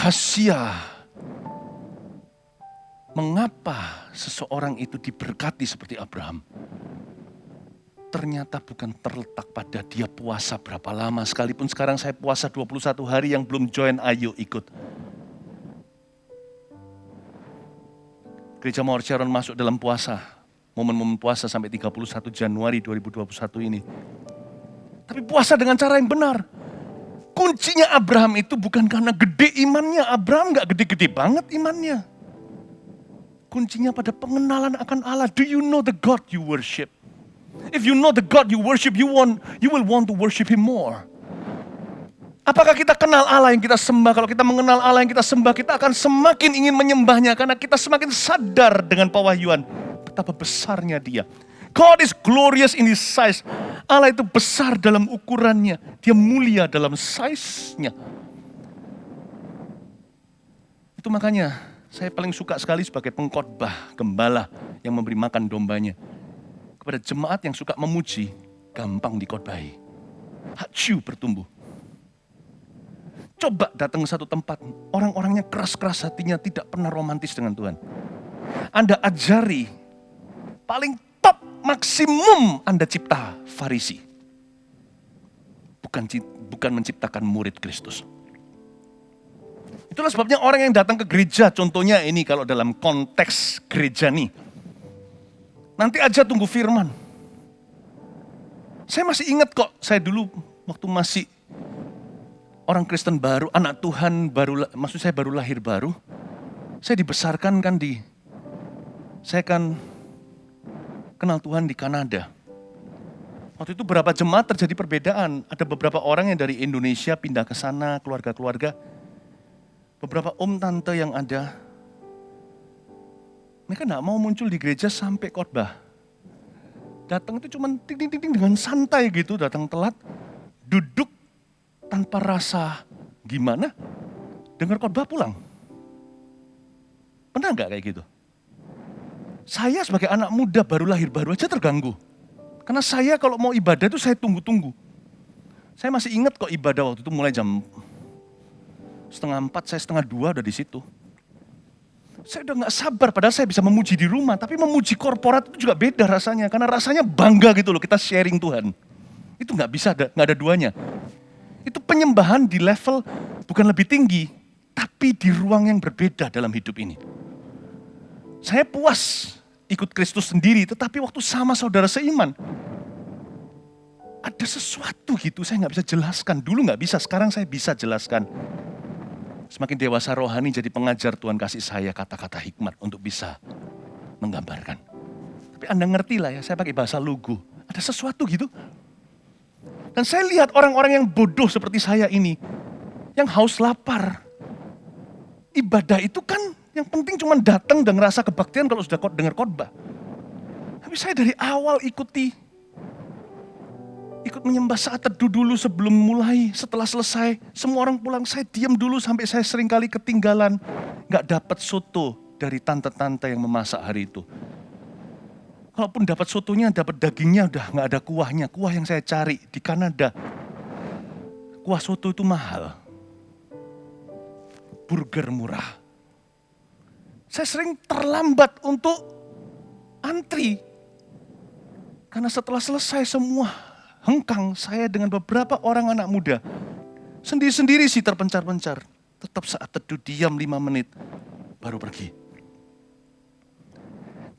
rahasia mengapa seseorang itu diberkati seperti Abraham. Ternyata bukan terletak pada dia puasa berapa lama. Sekalipun sekarang saya puasa 21 hari, yang belum join ayo ikut. Gereja Mawar Sharon masuk dalam puasa. Momen-momen puasa sampai 31 Januari 2021 ini. Tapi puasa dengan cara yang benar. Kuncinya Abraham itu bukan karena gede imannya. Abraham gak gede-gede banget imannya. Kuncinya pada pengenalan akan Allah. Do you know the God you worship? If you know the God you worship, you will want to worship Him more. Apakah kita kenal Allah yang kita sembah? Kalau kita mengenal Allah yang kita sembah, kita akan semakin ingin menyembahnya. Karena kita semakin sadar dengan pewahyuan betapa besarnya Dia. God is glorious in His size. Allah itu besar dalam ukurannya. Dia mulia dalam size-nya. Itu makanya saya paling suka sekali sebagai pengkhotbah, gembala yang memberi makan dombanya. Kepada jemaat yang suka memuji, gampang dikhotbahi. Haju bertumbuh. Coba datang ke satu tempat, orang-orangnya keras-keras hatinya, tidak pernah romantis dengan Tuhan. Anda ajari, paling top maksimum Anda cipta Farisi. Bukan menciptakan murid Kristus. Itulah sebabnya orang yang datang ke gereja, contohnya ini kalau dalam konteks gereja nih. Nanti aja tunggu firman. Saya masih ingat kok, saya dulu waktu masih orang Kristen baru, anak Tuhan baru, maksud saya baru lahir baru. Saya dibesarkan kan saya kan kenal Tuhan di Kanada. Waktu itu beberapa jemaat terjadi perbedaan. Ada beberapa orang yang dari Indonesia pindah ke sana, keluarga-keluarga. Beberapa om tante yang ada, mereka gak mau muncul di gereja sampai khotbah. Datang itu cuma ting-ting-ting dengan santai gitu, datang telat, duduk tanpa rasa gimana, dengar khotbah pulang. Pernah gak kayak gitu? Saya sebagai anak muda baru lahir baru aja terganggu. Karena saya kalau mau ibadah itu saya tunggu-tunggu. Saya masih ingat kok ibadah waktu itu mulai jam 3:30, saya 1:30 udah di situ. Saya udah gak sabar, padahal saya bisa memuji di rumah, tapi memuji korporat itu juga beda rasanya, karena rasanya bangga gitu loh, kita sharing Tuhan. Itu gak bisa, gak ada duanya. Itu penyembahan di level bukan lebih tinggi, tapi di ruang yang berbeda dalam hidup ini. Saya puas ikut Kristus sendiri, tetapi waktu sama saudara seiman, ada sesuatu gitu, saya gak bisa jelaskan. Dulu gak bisa, sekarang saya bisa jelaskan. Semakin dewasa rohani jadi pengajar, Tuhan kasih saya kata-kata hikmat untuk bisa menggambarkan. Tapi Anda ngerti lah ya, saya pakai bahasa lugu. Ada sesuatu gitu. Dan saya lihat orang-orang yang bodoh seperti saya ini, yang haus lapar. Ibadah itu kan yang penting cuma datang dan ngerasa kebaktian kalau sudah dengar khotbah. Tapi saya dari awal ikut menyembah saat teduh dulu sebelum mulai, setelah selesai, semua orang pulang, saya diam dulu sampai saya seringkali ketinggalan. Gak dapat soto dari tante-tante yang memasak hari itu. Kalaupun dapat sotonya, dapat dagingnya, udah gak ada kuahnya. Kuah yang saya cari di Kanada, kuah soto itu mahal. Burger murah. Saya sering terlambat untuk antri. Karena setelah selesai semua, hengkang saya dengan beberapa orang anak muda. Sendiri-sendiri sih terpencar-pencar. Tetap saat teduh diam 5 menit. Baru pergi.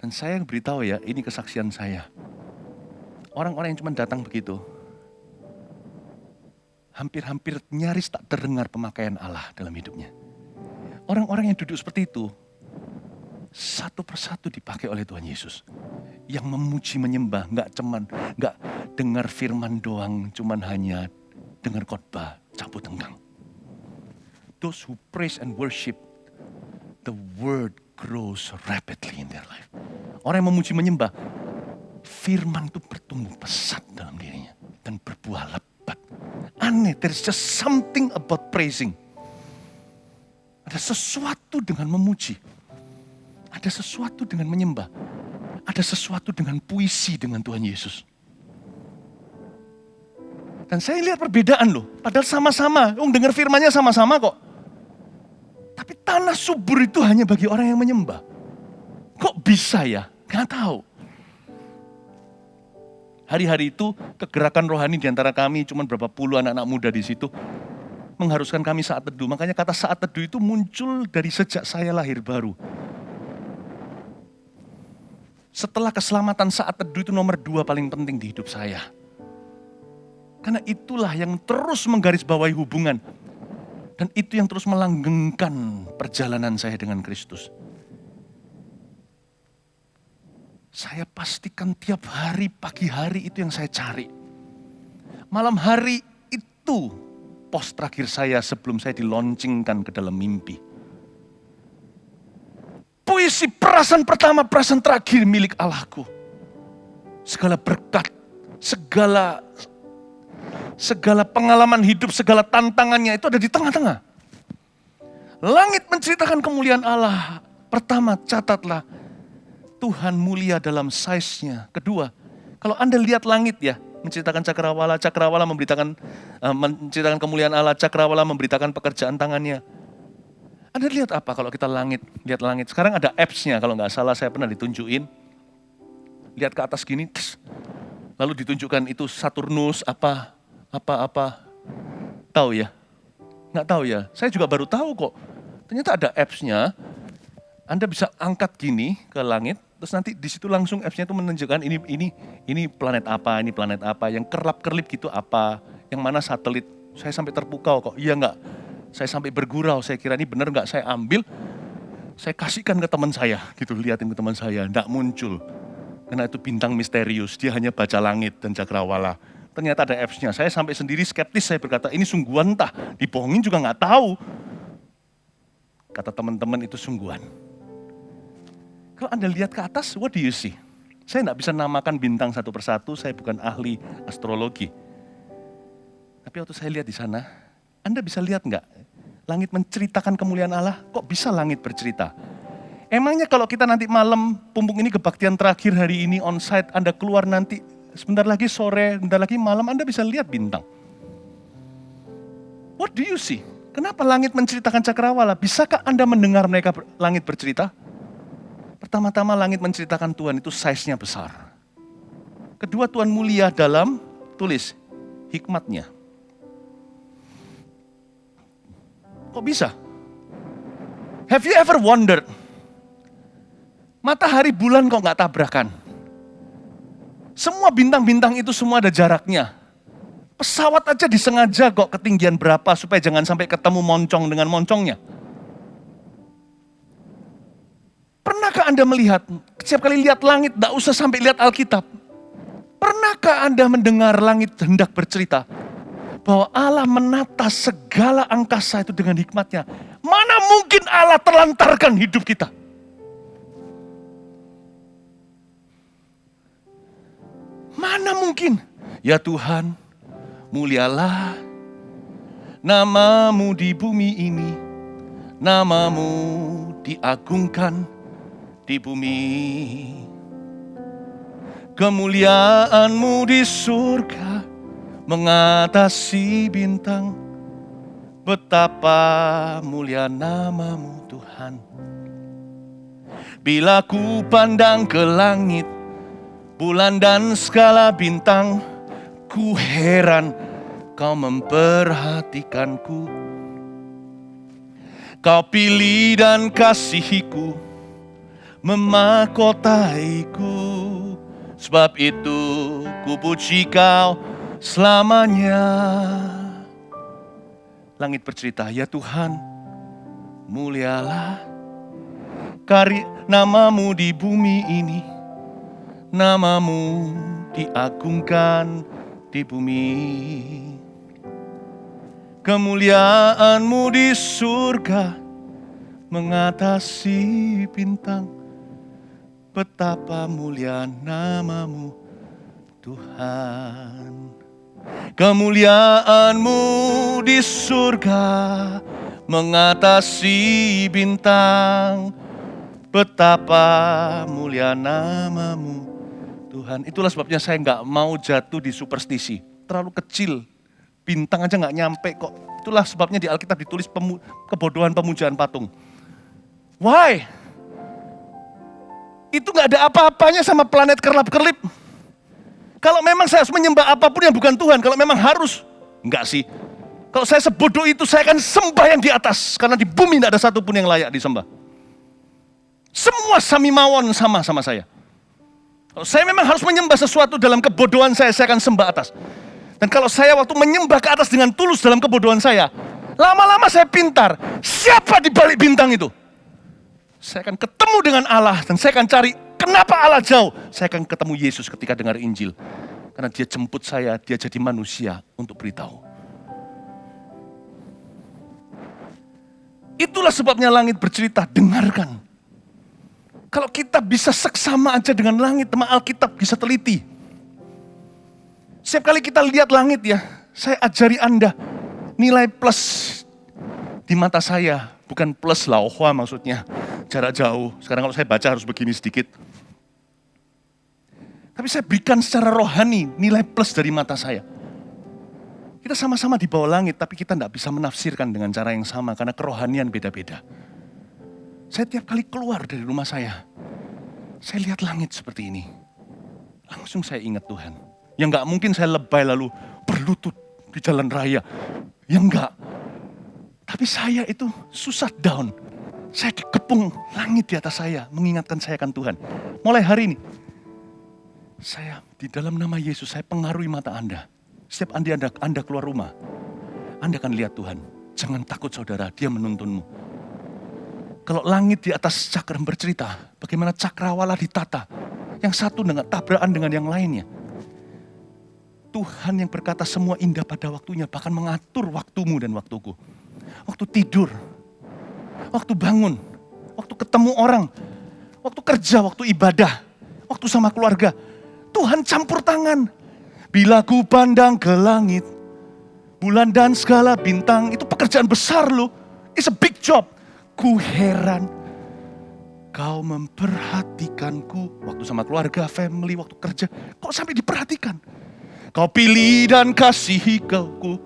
Dan saya beritahu ya, ini kesaksian saya. Orang-orang yang cuma datang begitu. Hampir-hampir nyaris tak terdengar pemakaian Allah dalam hidupnya. Orang-orang yang duduk seperti itu, satu persatu dipakai oleh Tuhan Yesus. Yang memuji menyembah, gak dengar firman doang, cuman hanya dengar khotbah, cabut tenggang. Those who praise and worship, the word grows rapidly in their life. Orang yang memuji menyembah, firman itu bertumbuh pesat dalam dirinya dan berbuah lebat. Aneh, there's just something about praising. Ada sesuatu dengan memuji. Ada sesuatu dengan menyembah. Ada sesuatu dengan puisi dengan Tuhan Yesus. Dan saya lihat perbedaan loh. Padahal sama-sama. Dengar firmannya sama-sama kok. Tanah subur itu hanya bagi orang yang menyembah. Kok bisa ya? Nggak tahu. Hari-hari itu kegerakan rohani di antara kami, cuma berapa puluh anak-anak muda di situ, mengharuskan kami saat teduh. Makanya kata saat teduh itu muncul dari sejak saya lahir baru. Setelah keselamatan, saat teduh itu nomor 2 paling penting di hidup saya. Karena itulah yang terus menggarisbawahi hubungan. Dan itu yang terus melanggengkan perjalanan saya dengan Kristus. Saya pastikan tiap hari, pagi hari itu yang saya cari. Malam hari itu pos terakhir saya sebelum saya diloncengkan ke dalam mimpi. Puisi perasan pertama, perasan terakhir milik Allahku. Segala berkat, segala pengalaman hidup, segala tantangannya itu ada di tengah-tengah. Langit menceritakan kemuliaan Allah. Pertama, catatlah. Tuhan mulia dalam size-nya. Kedua, kalau Anda lihat langit ya, menceritakan cakrawala, cakrawala menceritakan kemuliaan Allah, cakrawala memberitakan pekerjaan tangannya. Anda lihat apa kalau kita lihat langit. Sekarang ada apps-nya, kalau nggak salah saya pernah ditunjukin. Lihat ke atas gini, lalu ditunjukkan itu Saturnus, apa. Tahu ya? Nggak tahu ya? Saya juga baru tahu kok. Ternyata ada apps-nya, Anda bisa angkat gini ke langit, terus nanti di situ langsung apps-nya itu menunjukkan ini planet apa, yang kerlap-kerlip gitu apa, yang mana satelit. Saya sampai terpukau kok, iya nggak? Saya sampai bergurau, saya kira ini benar nggak, saya ambil, saya kasihkan ke teman saya, gitu, lihatin ke teman saya, nggak muncul. Karena itu bintang misterius, dia hanya baca langit dan cakrawala. Ternyata ada apps-nya, saya sampai sendiri skeptis, saya berkata ini sungguhan entah, dibohongin juga nggak tahu. Kata teman-teman itu sungguhan. Kalau Anda lihat ke atas, what do you see? Saya nggak bisa namakan bintang satu persatu, saya bukan ahli astrologi. Tapi waktu saya lihat di sana, Anda bisa lihat nggak? Langit menceritakan kemuliaan Allah, kok bisa langit bercerita? Emangnya kalau kita nanti malam, pumpung ini kebaktian terakhir hari ini on site, Anda keluar nanti, sebentar lagi sore, sebentar lagi malam, Anda bisa lihat bintang. What do you see? Kenapa langit menceritakan cakrawala? Bisakah Anda mendengar mereka langit bercerita? Pertama-tama langit menceritakan Tuhan itu size-nya besar. Kedua, Tuhan mulia dalam, tulis, hikmatnya. Kok bisa? Have you ever wondered? Matahari bulan kok nggak tabrakan? Semua bintang-bintang itu semua ada jaraknya. Pesawat aja disengaja kok ketinggian berapa supaya jangan sampai ketemu moncong dengan moncongnya. Pernahkah Anda melihat, setiap kali lihat langit, tidak usah sampai lihat Alkitab. Pernahkah Anda mendengar langit hendak bercerita bahwa Allah menata segala angkasa itu dengan hikmatnya? Mana mungkin Allah terlantarkan hidup kita? Mana mungkin? Ya Tuhan, mulialah namamu di bumi ini, namamu diagungkan di bumi. Kemuliaanmu di surga mengatasi bintang. Betapa mulia namamu Tuhan. Bila ku pandang ke langit, bulan dan segala bintang, ku heran kau memperhatikanku. Kau pilih dan kasihiku, memahkotaiku. Sebab itu ku puji kau selamanya. Langit bercerita, ya Tuhan, mulialah namamu di bumi ini, namamu diagungkan di bumi. Kemuliaanmu di surga mengatasi bintang. Betapa mulia namamu Tuhan. Kemuliaanmu di surga mengatasi bintang. Betapa mulia namamu Tuhan. Itulah sebabnya saya nggak mau jatuh di superstisi. Terlalu kecil, bintang aja nggak nyampe kok. Itulah sebabnya di Alkitab ditulis kebodohan pemujaan patung. Why? Itu gak ada apa-apanya sama planet kerlap-kerlip. Kalau memang saya harus menyembah apapun yang bukan Tuhan, kalau memang harus, enggak sih. Kalau saya sebodoh itu, saya akan sembah yang di atas. Karena di bumi tidak ada satupun yang layak disembah. Semua samimawon sama saya. Kalau saya memang harus menyembah sesuatu dalam kebodohan saya akan sembah atas. Dan kalau saya waktu menyembah ke atas dengan tulus dalam kebodohan saya, lama-lama saya pintar. Siapa di balik bintang itu? Saya akan ketemu dengan Allah dan saya akan cari kenapa Allah jauh. Saya akan ketemu Yesus ketika dengar Injil. Karena dia jemput saya, dia jadi manusia untuk beritahu. Itulah sebabnya langit bercerita, dengarkan. Kalau kita bisa seksama aja dengan langit, teman Alkitab bisa teliti. Setiap kali kita lihat langit ya, saya ajari Anda nilai plus di mata saya. Bukan plus lauhwa maksudnya, jarak jauh. Sekarang kalau saya baca harus begini sedikit. Tapi saya berikan secara rohani nilai plus dari mata saya. Kita sama-sama di bawah langit, tapi kita tidak bisa menafsirkan dengan cara yang sama karena kerohanian beda-beda. Saya tiap kali keluar dari rumah saya lihat langit seperti ini. Langsung saya ingat Tuhan. Yang gak mungkin saya lebay lalu berlutut di jalan raya. Yang enggak. Tapi saya itu susah down. Saya dikepung langit di atas saya, mengingatkan saya akan Tuhan. Mulai hari ini, saya di dalam nama Yesus, saya pengaruhi mata Anda. Setiap Anda keluar rumah, Anda akan lihat Tuhan. Jangan takut saudara, dia menuntunmu. Kalau langit di atas cakram bercerita, bagaimana cakrawala ditata. Yang satu dengan tabrakan dengan yang lainnya. Tuhan yang berkata semua indah pada waktunya, bahkan mengatur waktumu dan waktuku. Waktu tidur, waktu bangun, waktu ketemu orang, waktu kerja, waktu ibadah, waktu sama keluarga. Tuhan campur tangan. Bila ku pandang ke langit, bulan dan segala bintang, itu pekerjaan besar loh. It's a big job. Ku heran, kau memperhatikanku. Waktu sama keluarga, family, waktu kerja. Kok sampai diperhatikan? Kau pilih dan kasihi ku,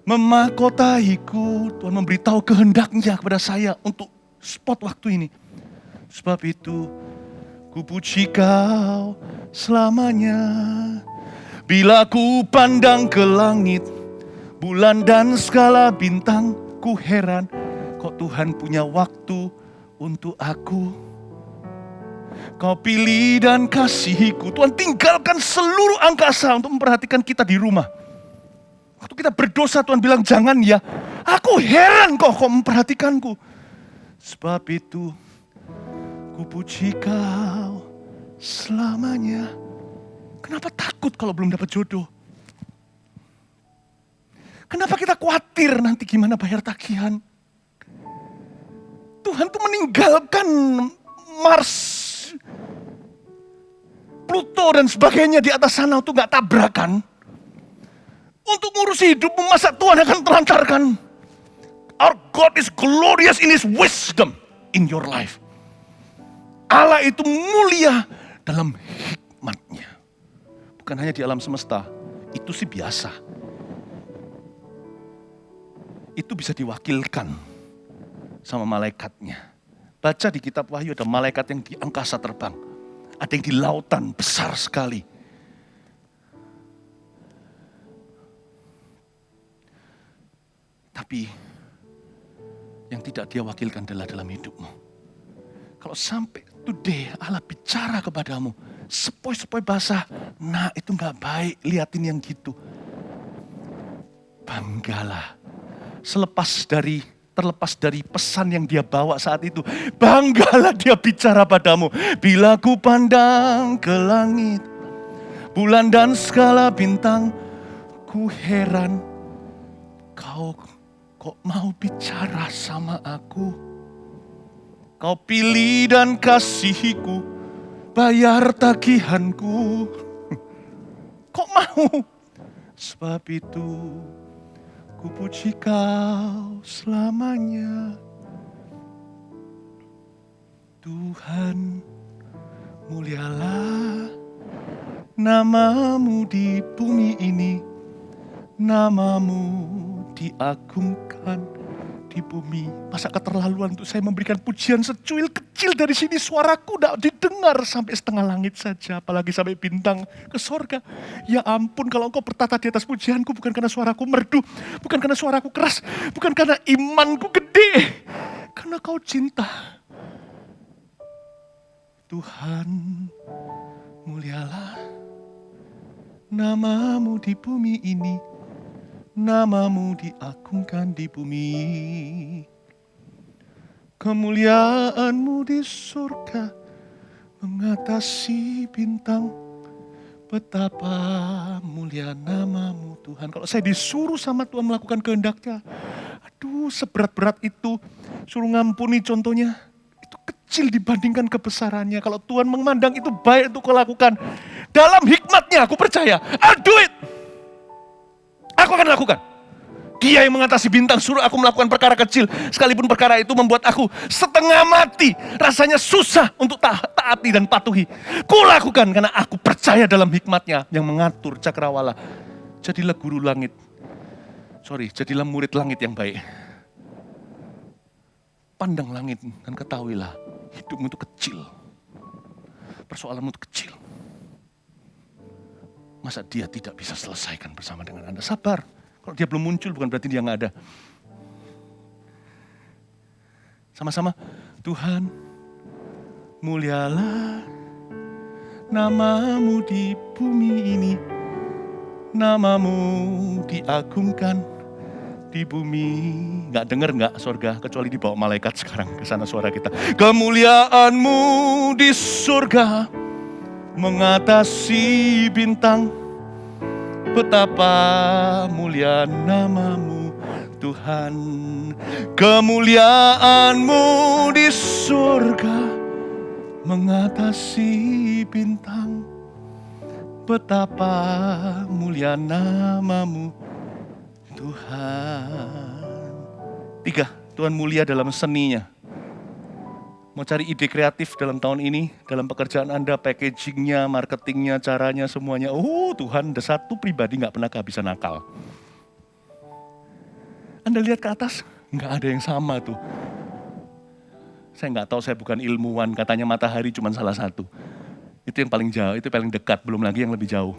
memahkotaiku. Tuhan memberitahu kehendaknya kepada saya untuk spot waktu ini. Sebab itu, ku puji kau selamanya. Bila ku pandang ke langit, bulan dan segala bintang, ku heran, kok Tuhan punya waktu untuk aku. Kau pilih dan kasihiku. Tuhan tinggalkan seluruh angkasa untuk memperhatikan kita di rumah. Waktu kita berdosa Tuhan bilang jangan ya. Aku heran kok memperhatikanku. Sebab itu ku puji kau selamanya. Kenapa takut kalau belum dapat jodoh? Kenapa kita khawatir nanti gimana bayar tagihan? Tuhan tuh meninggalkan Mars, Pluto dan sebagainya di atas sana untuk gak tabrakan. Untuk ngurusi hidupmu, masa Tuhan akan telantarkan? Our God is glorious in His wisdom in your life. Allah itu mulia dalam hikmatnya. Bukan hanya di alam semesta, itu sih biasa. Itu bisa diwakilkan sama malaikatnya. Baca di kitab Wahyu ada malaikat yang di angkasa terbang. Ada yang di lautan besar sekali. Tapi yang tidak dia wakilkan adalah dalam hidupmu. Kalau sampai today Allah bicara kepadamu, sepoi-sepoi basah, nah itu gak baik, liatin yang gitu. Banggalah. Terlepas dari pesan yang dia bawa saat itu, banggalah dia bicara padamu. Bila ku pandang ke langit, bulan dan segala bintang, ku heran, kau kok mau bicara sama aku? Kau pilih dan kasihiku, bayar tagihanku. Kok mau? Sebab itu ku puji kau selamanya. Tuhan, mulialah namamu di bumi ini. Namamu diagungkan di di bumi. Masa keterlaluan untuk saya memberikan pujian secuil kecil dari sini, suaraku tidak didengar sampai setengah langit saja, apalagi sampai bintang ke sorga. Ya ampun, kalau Engkau bertata di atas pujianku, bukan karena suaraku merdu, bukan karena suaraku keras, bukan karena imanku gede, karena Kau cinta. Tuhan, mulialah nama-Mu di bumi ini. Nama-Mu diagungkan di bumi. Kemuliaan-Mu di surga mengatasi bintang. Betapa mulia nama-Mu Tuhan. Kalau saya disuruh sama Tuhan melakukan kehendak-Nya, aduh seberat-berat itu, suruh ngampuni contohnya, itu kecil dibandingkan kebesarannya. Kalau Tuhan memandang itu baik untuk kau lakukan, dalam hikmat-Nya aku percaya, I'll do it. Aku akan lakukan. Dia yang mengatasi bintang suruh aku melakukan perkara kecil. Sekalipun perkara itu membuat aku setengah mati. Rasanya susah untuk taati dan patuhi. Kulakukan karena aku percaya dalam hikmat-Nya yang mengatur cakrawala. Jadilah guru langit. Jadilah murid langit yang baik. Pandang langit dan ketahuilah hidupmu itu kecil. Persoalanmu itu kecil. Masa dia tidak bisa selesaikan bersama dengan Anda? Sabar. Kalau dia belum muncul bukan berarti dia nggak ada. Sama-sama. Tuhan, mulialah nama-Mu di bumi ini. Nama-Mu diagungkan di bumi. Nggak dengar nggak sorga, kecuali dibawa malaikat sekarang ke sana suara kita. Kemuliaan-Mu di surga mengatasi bintang. Betapa mulia nama-Mu Tuhan. Kemuliaan-Mu di surga mengatasi bintang. Betapa mulia nama-Mu Tuhan. 3, Tuhan mulia dalam seninya. Mau cari ide kreatif dalam tahun ini, dalam pekerjaan Anda, packagingnya, marketingnya, caranya, semuanya. Oh Tuhan, ada satu pribadi gak pernah kehabisan akal. Anda lihat ke atas, gak ada yang sama tuh. Saya gak tahu, saya bukan ilmuwan, katanya matahari cuma salah satu. Itu yang paling jauh, itu paling dekat, belum lagi yang lebih jauh.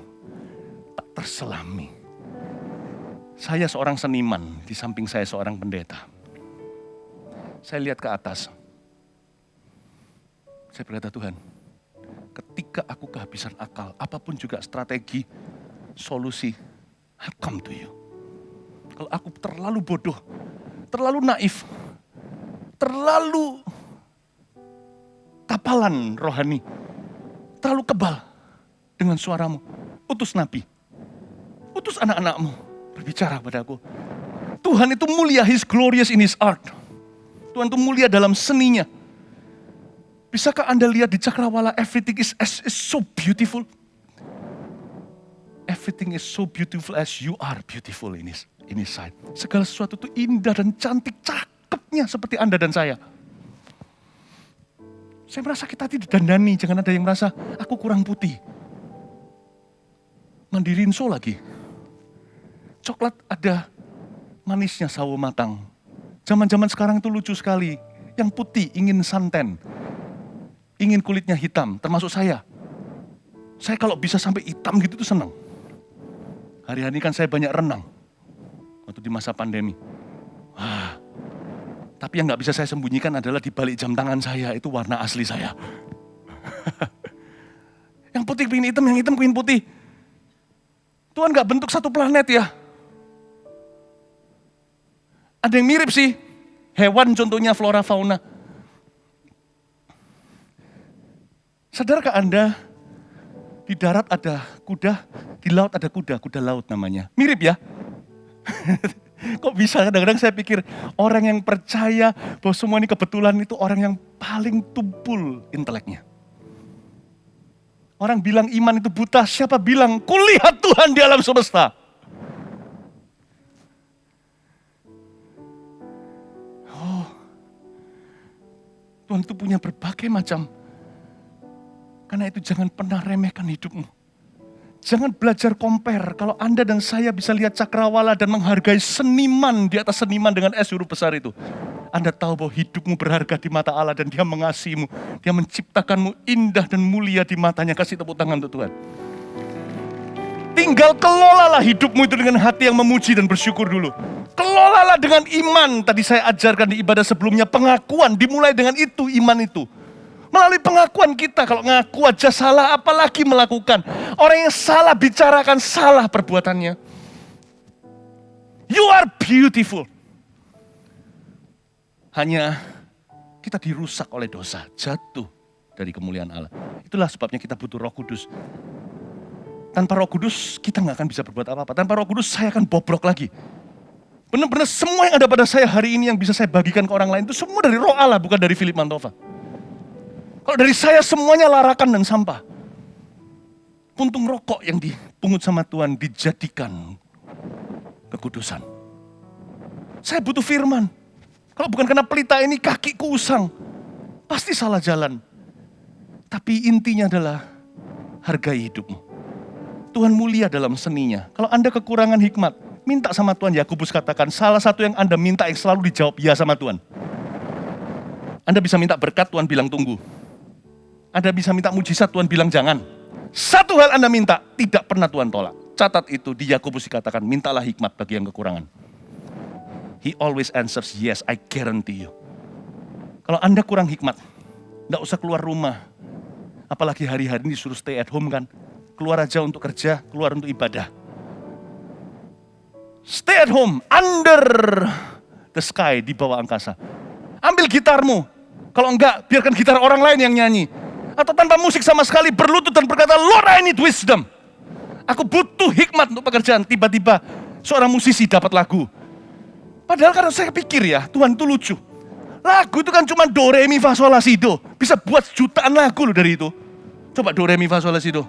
Tak terselami. Saya seorang seniman, di samping saya seorang pendeta. Saya lihat ke atas. Saya berkata, Tuhan, ketika aku kehabisan akal, apapun juga strategi, solusi, I'll come to you. Kalau aku terlalu bodoh, terlalu naif, terlalu tapalan rohani, terlalu kebal dengan suaramu, utus nabi, utus anak-anakmu, berbicara padaku. Tuhan itu mulia, He's glorious in His art. Tuhan itu mulia dalam seninya. Bisakah Anda lihat di cakrawala, everything is so beautiful. Everything is so beautiful as you are beautiful in His sight. Segala sesuatu itu indah dan cantik, cakepnya seperti Anda dan saya. Saya merasa kita tidak dandani, jangan ada yang merasa aku kurang putih. Mandi rinso lagi. Coklat ada manisnya sawo matang. Zaman-zaman sekarang itu lucu sekali. Yang putih ingin santan. Ingin kulitnya hitam, termasuk saya. Saya kalau bisa sampai hitam gitu tuh senang. Hari-hari kan saya banyak renang. Waktu di masa pandemi. Wah, tapi yang gak bisa saya sembunyikan adalah di balik jam tangan saya, itu warna asli saya. Yang putih pengen hitam, yang hitam pengen putih. Tuhan gak bentuk satu planet ya. Ada yang mirip sih. Hewan contohnya flora fauna. Sadarkah Anda, di darat ada kuda, di laut ada kuda laut namanya. Mirip ya? Kok bisa kadang-kadang saya pikir orang yang percaya bahwa semua ini kebetulan itu orang yang paling tumpul inteleknya. Orang bilang iman itu buta, siapa bilang kulihat Tuhan di alam semesta. Oh, Tuhan itu punya berbagai macam. Karena itu jangan pernah remehkan hidupmu. Jangan belajar compare. Kalau Anda dan saya bisa lihat cakrawala dan menghargai seniman di atas seniman dengan es huruf besar itu. Anda tahu bahwa hidupmu berharga di mata Allah dan Dia mengasihimu. Dia menciptakanmu indah dan mulia di matanya. Kasih tepuk tangan untuk Tuhan. Tinggal kelolalah hidupmu itu dengan hati yang memuji dan bersyukur dulu. Kelolalah dengan iman. Tadi saya ajarkan di ibadah sebelumnya, pengakuan dimulai dengan itu, iman itu. Melalui pengakuan kita, kalau ngaku aja salah, apalagi melakukan. Orang yang salah bicarakan, salah perbuatannya. You are beautiful. Hanya kita dirusak oleh dosa, jatuh dari kemuliaan Allah. Itulah sebabnya kita butuh Roh Kudus. Tanpa Roh Kudus kita nggak akan bisa berbuat apa-apa. Tanpa Roh Kudus saya akan bobrok lagi. Benar-benar semua yang ada pada saya hari ini yang bisa saya bagikan ke orang lain itu semua dari Roh Allah, bukan dari Philip Mantova. Kalau dari saya semuanya larakan dan sampah. Puntung rokok yang dipungut sama Tuhan dijadikan kekudusan. Saya butuh firman. Kalau bukan karena pelita ini kakiku usang. Pasti salah jalan. Tapi intinya adalah hargai hidupmu. Tuhan mulia dalam seninya. Kalau Anda kekurangan hikmat, minta sama Tuhan. Yakobus katakan salah satu yang Anda minta yang selalu dijawab ya sama Tuhan. Anda bisa minta berkat, Tuhan bilang tunggu. Anda bisa minta mujizat, Tuhan bilang jangan. Satu hal Anda minta, tidak pernah Tuhan tolak. Catat itu, di Yakobus dikatakan, mintalah hikmat bagi yang kekurangan. He always answers yes, I guarantee you. Kalau Anda kurang hikmat, nggak usah keluar rumah. Apalagi hari-hari ini disuruh stay at home kan. Keluar aja untuk kerja, keluar untuk ibadah. Stay at home, under the sky, di bawah angkasa. Ambil gitarmu. Kalau enggak, biarkan gitar orang lain yang nyanyi. Atau tanpa musik sama sekali, berlutut dan berkata, Lord, I need wisdom. Aku butuh hikmat untuk pekerjaan. Tiba-tiba seorang musisi dapat lagu. Padahal karena saya pikir ya, Tuhan itu lucu. Lagu itu kan cuma do, re, mi, fa, sol, la, si, do. Bisa buat jutaan lagu loh dari itu. Coba do, re, mi, fa, sol, la, si, do.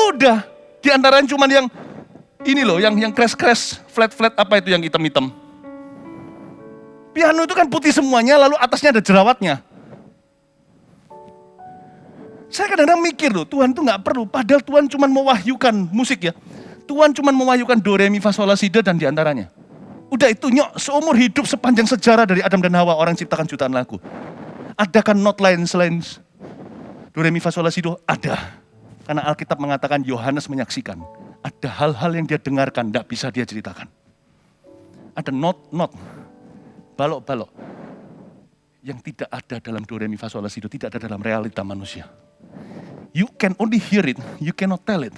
Udah, di antaranya cuma yang ini loh, yang crash, flat apa itu yang hitam-hitam. Piano itu kan putih semuanya, lalu atasnya ada jerawatnya. Saya kadang-kadang mikir loh, Tuhan tuh gak perlu, padahal Tuhan cuma mewahyukan musik ya. Tuhan cuma mewahyukan do, re, mi, fa, sol, la, si, do dan diantaranya. Udah itu nyok, seumur hidup sepanjang sejarah dari Adam dan Hawa, orang ciptakan jutaan lagu. Adakah not lain selain do, re, mi, fa, sol, la, si, do? Ada. Karena Alkitab mengatakan Yohanes menyaksikan. Ada hal-hal yang dia dengarkan, gak bisa dia ceritakan. Ada not, balok-balok. Yang tidak ada dalam do, re, mi, fa, sol, la, si, do, tidak ada dalam realita manusia. You can only hear it, you cannot tell it.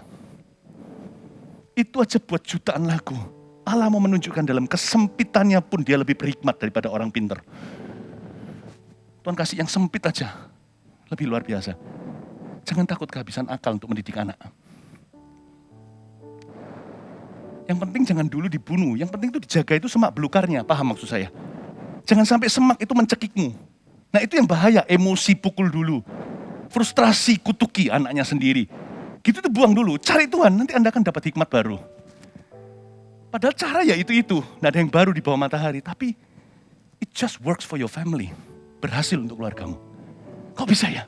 Itu aja buat jutaan lagu. Allah mau menunjukkan dalam kesempitannya pun dia lebih berhikmat daripada orang pintar. Tuhan kasih yang sempit aja, lebih luar biasa. Jangan takut kehabisan akal untuk mendidik anak. Yang penting jangan dulu dibunuh, yang penting itu dijaga itu semak belukarnya, paham maksud saya? Jangan sampai semak itu mencekikmu. Nah itu yang bahaya, emosi pukul dulu. Frustrasi kutuki anaknya sendiri. Gitu tuh buang dulu, cari Tuhan, nanti Anda akan dapat hikmat baru. Padahal cara ya itu, nggak ada yang baru di bawah matahari. Tapi it just works for your family. Berhasil untuk keluargamu. Kok bisa ya?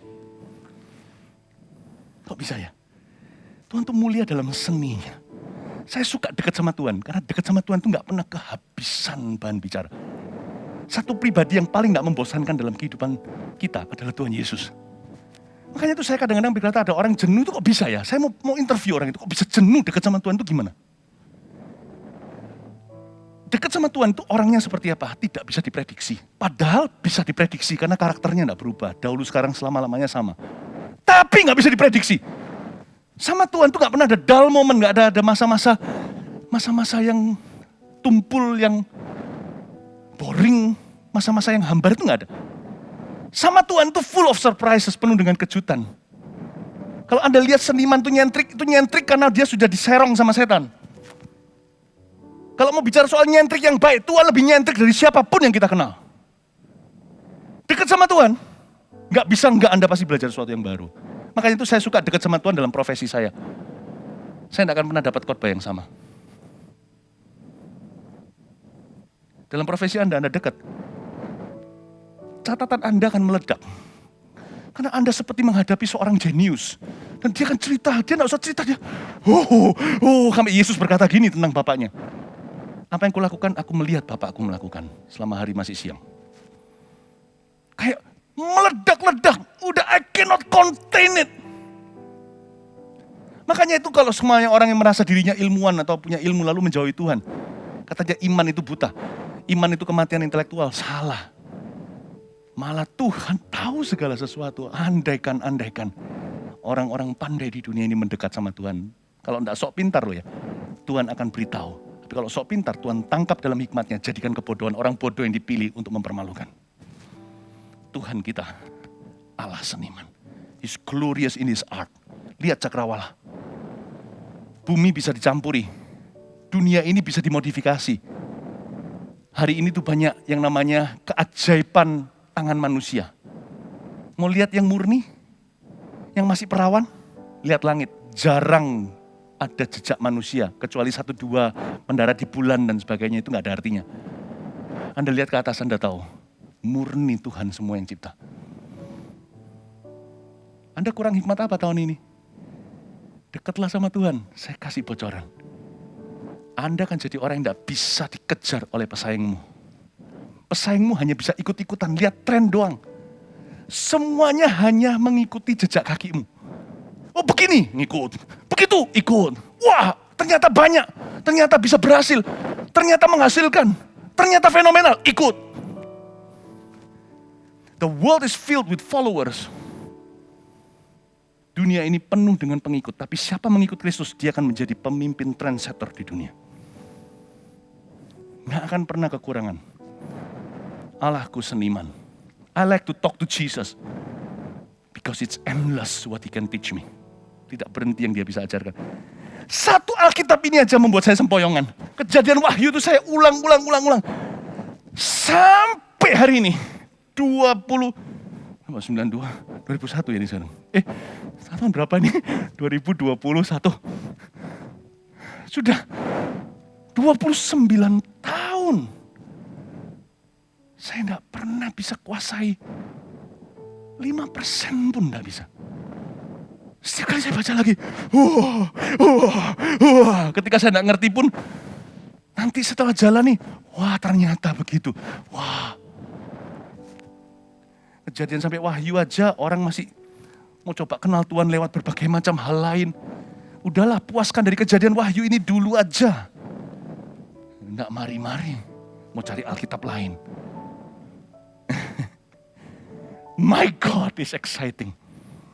Kok bisa ya? Tuhan tuh mulia dalam seninya. Saya suka dekat sama Tuhan, karena dekat sama Tuhan tuh nggak pernah kehabisan bahan bicara. Satu pribadi yang paling nggak membosankan dalam kehidupan kita adalah Tuhan Yesus. Makanya tuh saya kadang-kadang berkata ada orang jenuh itu kok bisa ya? Saya mau interview orang itu, kok bisa jenuh dekat sama Tuhan itu gimana? Dekat sama Tuhan itu orangnya seperti apa? Tidak bisa diprediksi. Padahal bisa diprediksi karena karakternya tidak berubah. Dahulu sekarang selama-lamanya sama. Tapi nggak bisa diprediksi. Sama Tuhan tuh nggak pernah ada dull moment, nggak ada masa-masa yang tumpul, yang boring, masa-masa yang hambar itu nggak ada. Sama Tuhan tuh full of surprises, penuh dengan kejutan. Kalau Anda lihat seniman tuh nyentrik, itu nyentrik karena dia sudah diserong sama setan. Kalau mau bicara soal nyentrik yang baik, Tuhan lebih nyentrik dari siapapun yang kita kenal. Dekat sama Tuhan, nggak bisa nggak Anda pasti belajar sesuatu yang baru. Makanya itu saya suka dekat sama Tuhan dalam profesi saya. Saya tidak akan pernah dapat khotbah yang sama. Dalam profesi Anda dekat. Catatan Anda akan meledak. Karena Anda seperti menghadapi seorang jenius. Dan dia akan cerita, dia gak usah cerita, dia sampai Yesus berkata gini tentang bapaknya. Apa yang kulakukan, aku melihat bapakku melakukan selama hari masih siang. Kayak meledak-ledak, udah I cannot contain it. Makanya itu kalau semuanya orang yang merasa dirinya ilmuwan atau punya ilmu lalu menjauhi Tuhan. Katanya iman itu buta, iman itu kematian intelektual, salah. Malah Tuhan tahu segala sesuatu, andaikan orang-orang pandai di dunia ini mendekat sama Tuhan. Kalau enggak sok pintar loh ya, Tuhan akan beritahu. Tapi kalau sok pintar, Tuhan tangkap dalam hikmatnya, jadikan kebodohan orang bodoh yang dipilih untuk mempermalukan. Tuhan kita, Allah seniman. He's glorious in his art. Lihat cakrawala. Bumi bisa dicampuri. Dunia ini bisa dimodifikasi. Hari ini tuh banyak yang namanya keajaiban tangan manusia. Mau lihat yang murni? Yang masih perawan, lihat langit. Jarang ada jejak manusia, kecuali 1-2 mendarat di bulan dan sebagainya, itu gak ada artinya. Anda lihat ke atas, Anda tahu, murni Tuhan semua yang cipta. Anda kurang hikmat apa tahun ini? Dekatlah sama Tuhan, saya kasih bocoran. Anda akan jadi orang yang gak bisa dikejar oleh pesaingmu. Pesaingmu hanya bisa ikut-ikutan, lihat tren doang. Semuanya hanya mengikuti jejak kakimu. Oh begini, ngikut. Begitu, ikut. Wah, ternyata banyak. Ternyata bisa berhasil. Ternyata menghasilkan. Ternyata fenomenal, ikut. The world is filled with followers. Dunia ini penuh dengan pengikut. Tapi siapa mengikut Kristus, dia akan menjadi pemimpin trendsetter di dunia. Nggak akan pernah kekurangan. Allahku seniman. I like to talk to Jesus. Because it's endless what he can teach me. Tidak berhenti yang dia bisa ajarkan. Satu Alkitab ini aja membuat saya sempoyongan. Kejadian Wahyu itu saya ulang. Sampai hari ini. 2001 ya ini sekarang. Tahun berapa ini? 2021. Sudah 29 tahun. Saya enggak pernah bisa kuasai 5% pun enggak bisa. Setiap kali saya baca lagi, ketika saya enggak ngerti pun, nanti setelah jalan nih, wah ternyata begitu. Wah, kejadian sampai Wahyu aja orang masih mau coba kenal Tuhan lewat berbagai macam hal lain. Udahlah, puaskan dari kejadian Wahyu ini dulu aja. Enggak mari-mari mau cari Alkitab lain. My God is exciting.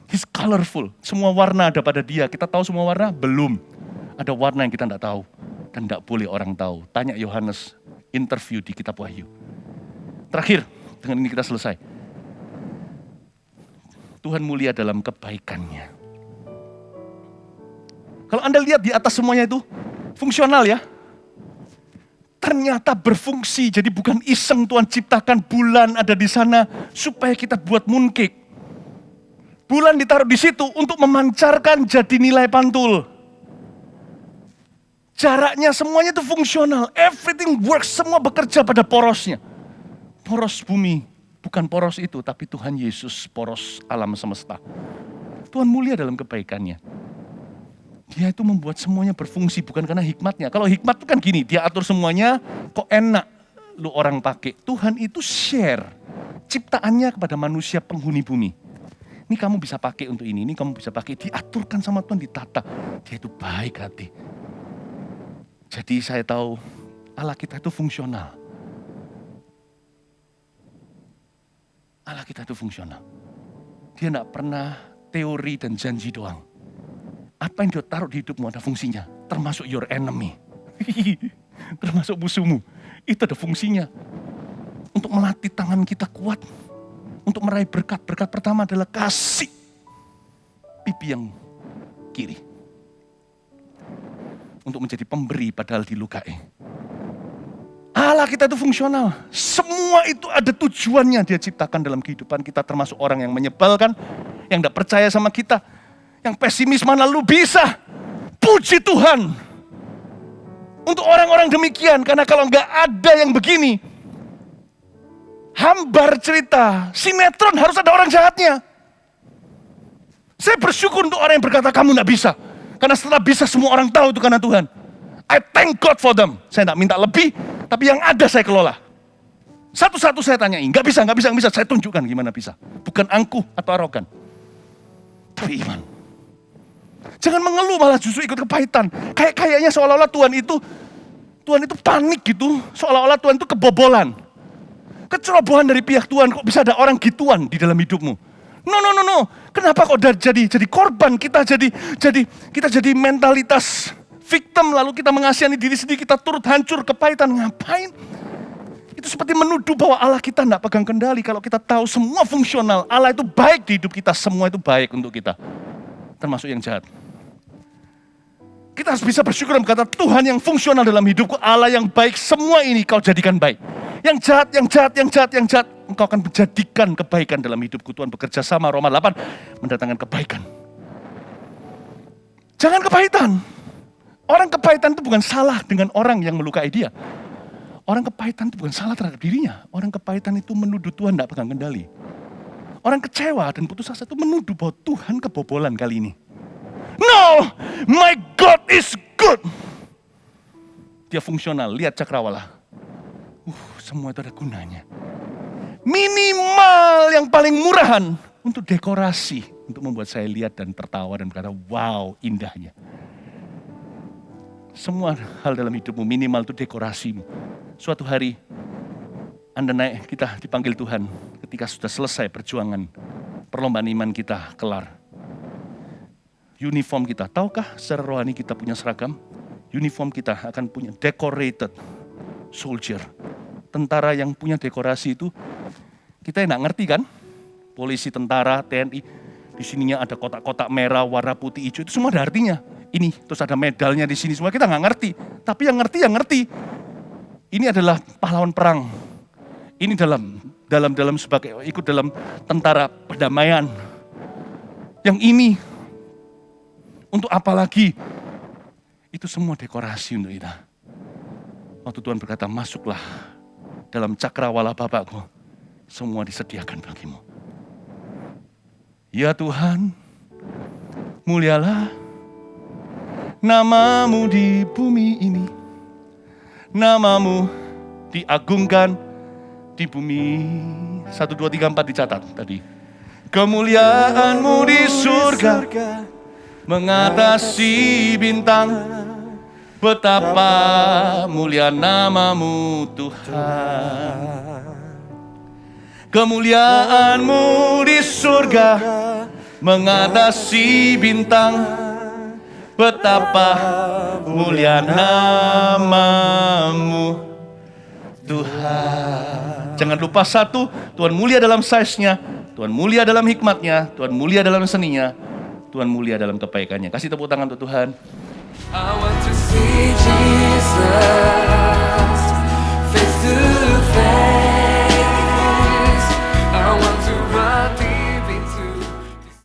He's colorful. Semua warna ada pada dia. Kita tahu semua warna? Belum. Ada warna yang kita enggak tahu. Dan enggak boleh orang tahu. Tanya Yohanes, interview di kitab Wahyu. Terakhir, dengan ini kita selesai. Tuhan mulia dalam kebaikannya. Kalau Anda lihat di atas semuanya itu, fungsional ya. Ternyata berfungsi, jadi bukan iseng Tuhan ciptakan bulan ada di sana supaya kita buat mooncake. Bulan ditaruh di situ untuk memancarkan jadi nilai pantul. Jaraknya semuanya itu fungsional, everything works, semua bekerja pada porosnya. Poros bumi, bukan poros itu, tapi Tuhan Yesus, poros alam semesta. Tuhan mulia dalam kebaikannya. Dia itu membuat semuanya berfungsi, bukan karena hikmatnya. Kalau hikmat itu kan gini, dia atur semuanya, kok enak lu orang pakai. Tuhan itu share ciptaannya kepada manusia penghuni bumi. Ini kamu bisa pakai untuk ini kamu bisa pakai. Diaturkan sama Tuhan, ditata. Dia itu baik hati. Jadi saya tahu Allah kita itu fungsional. Allah kita itu fungsional. Dia tidak pernah teori dan janji doang. Apa yang dia taruh di hidupmu ada fungsinya. Termasuk your enemy. Termasuk musuhmu. Itu ada fungsinya. Untuk melatih tangan kita kuat. Untuk meraih berkat. Berkat pertama adalah kasih. Pipi yang kiri. Untuk menjadi pemberi padahal dilukai. Allah kita itu fungsional. Semua itu ada tujuannya dia ciptakan dalam kehidupan kita. Termasuk orang yang menyebalkan. Yang tidak percaya sama kita. Yang pesimis mana lu bisa. Puji Tuhan. Untuk orang-orang demikian. Karena kalau nggak ada yang begini. Hambar cerita. Sinetron harus ada orang jahatnya. Saya bersyukur untuk orang yang berkata kamu tidak bisa. Karena setelah bisa semua orang tahu itu karena Tuhan. I thank God for them. Saya tidak minta lebih, tapi yang ada saya kelola. Satu-satu saya tanyai, nggak bisa, saya tunjukkan gimana bisa. Bukan angkuh atau arogan, tapi iman. Jangan mengeluh malah justru ikut kepahitan. Kayaknya seolah-olah Tuhan itu panik gitu, seolah-olah Tuhan itu kebobolan. Kecerobohan dari pihak Tuhan, kok bisa ada orang gituan di dalam hidupmu? No. Kenapa kok jadi korban? Kita jadi mentalitas victim, lalu kita mengasihani diri sendiri, kita turut hancur kepahitan. Ngapain? Itu seperti menuduh bahwa Allah kita tidak pegang kendali. Kalau kita tahu semua fungsional, Allah itu baik di hidup kita, semua itu baik untuk kita. Termasuk yang jahat. Kita harus bisa bersyukur dan berkata, Tuhan yang fungsional dalam hidupku, Allah yang baik, semua ini kau jadikan baik. Yang jahat, engkau akan menjadikan kebaikan dalam hidupku. Tuhan bekerja sama, Roma 8, mendatangkan kebaikan. Jangan kepahitan. Orang kepahitan itu bukan salah dengan orang yang melukai dia. Orang kepahitan itu bukan salah terhadap dirinya. Orang kepahitan itu menuduh Tuhan tidak pegang kendali. Orang kecewa dan putus asa itu menuduh bahwa Tuhan kebobolan kali ini. No, my God is good. Dia fungsional, lihat cakrawala. Semua itu ada gunanya. Minimal yang paling murahan untuk dekorasi. Untuk membuat saya lihat dan tertawa dan berkata, wow, indahnya. Semua hal dalam hidupmu minimal itu dekorasimu. Suatu hari Anda naik, kita dipanggil Tuhan ketika sudah selesai perjuangan perlombaan iman kita kelar. Uniform kita, tahukah secara rohani kita punya seragam? Uniform kita akan punya decorated soldier. Tentara yang punya dekorasi itu kita tidak ngerti kan? Polisi, tentara, TNI, di sininya ada kotak-kotak merah, warna putih, hijau, itu semua ada artinya. Ini, terus ada medalnya di sini, semua kita nggak ngerti. Tapi yang ngerti. Ini adalah pahlawan perang. Ini dalam sebagai ikut dalam tentara perdamaian. Yang ini untuk apa lagi? Itu semua dekorasi untuk kita. Waktu Tuhan berkata, masuklah dalam cakrawala Bapakku, semua disediakan bagimu. Ya Tuhan, mulialah namamu di bumi ini. Namamu diagungkan di bumi. 1, 2, 3, 4 dicatat tadi. Kemuliaanmu di surga mengatasi bintang. Betapa mulia namamu Tuhan. Kemuliaanmu di surga mengatasi bintang. Betapa mulia namamu Tuhan. Jangan lupa satu, Tuhan mulia dalam size-nya, Tuhan mulia dalam hikmatnya, Tuhan mulia dalam seninya, Tuhan mulia dalam kebaikannya. Kasih tepuk tangan untuk Tuhan. I want to see Jesus.